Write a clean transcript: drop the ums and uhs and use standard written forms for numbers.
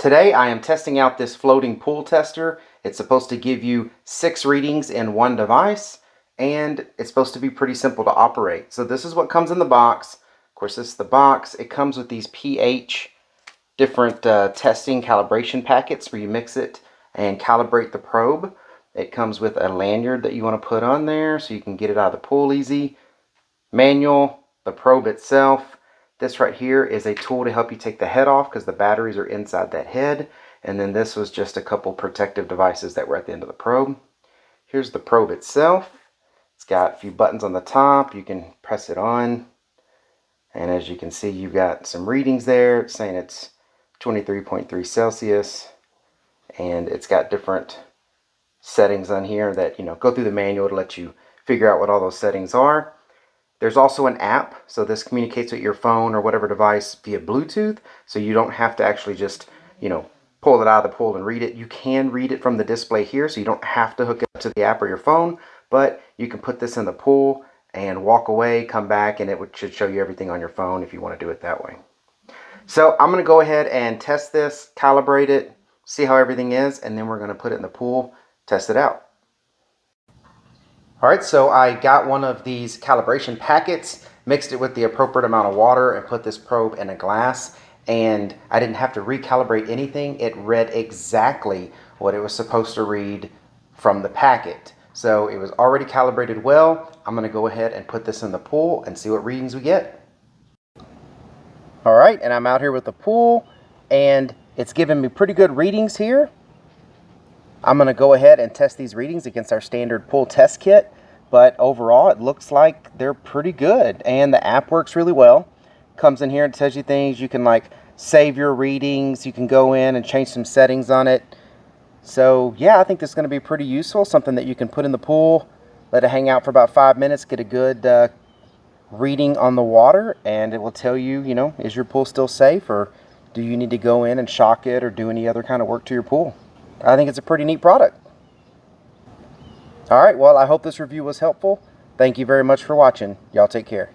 Today I am testing out this floating pool tester. It's supposed to give you 6 readings in one device, and it's supposed to be pretty simple to operate. So this is what comes in the box. Of course, this is the box. It comes with these pH different testing calibration packets where you mix it and calibrate the probe. It comes with a lanyard that you want to put on there so you can get it out of the pool easy. Manual, the probe itself. This right here is a tool to help you take the head off because the batteries are inside that head. And then this was just a couple protective devices that were at the end of the probe. Here's the probe itself. It's got a few buttons on the top. You can press it on. And as you can see, you've got some readings there. It's saying it's 23.3 Celsius. And it's got different settings on here that, go through the manual to let you figure out what all those settings are. There's also an app, so this communicates with your phone or whatever device via Bluetooth, so you don't have to actually just, pull it out of the pool and read it. You can read it from the display here, so you don't have to hook it up to the app or your phone, but you can put this in the pool and walk away, come back, and it should show you everything on your phone if you want to do it that way. So I'm going to go ahead and test this, calibrate it, see how everything is, and then we're going to put it in the pool, test it out. Alright, so I got one of these calibration packets, mixed it with the appropriate amount of water, and put this probe in a glass, and I didn't have to recalibrate anything. It read exactly what it was supposed to read from the packet. So it was already calibrated well. I'm going to go ahead and put this in the pool and see what readings we get. Alright, and I'm out here with the pool, and it's giving me pretty good readings here. I'm going to go ahead and test these readings against our standard pool test kit, but overall it looks like they're pretty good, and the app works really well. Comes in here and tells you things. You can save your readings. You can go in and change some settings on it. So yeah, I think this is going to be pretty useful, something that you can put in the pool, let it hang out for about 5 minutes, get a good reading on the water, and it will tell you, is your pool still safe, or do you need to go in and shock it or do any other kind of work to your pool? I think it's a pretty neat product. Alright, well, I hope this review was helpful. Thank you very much for watching. Y'all take care.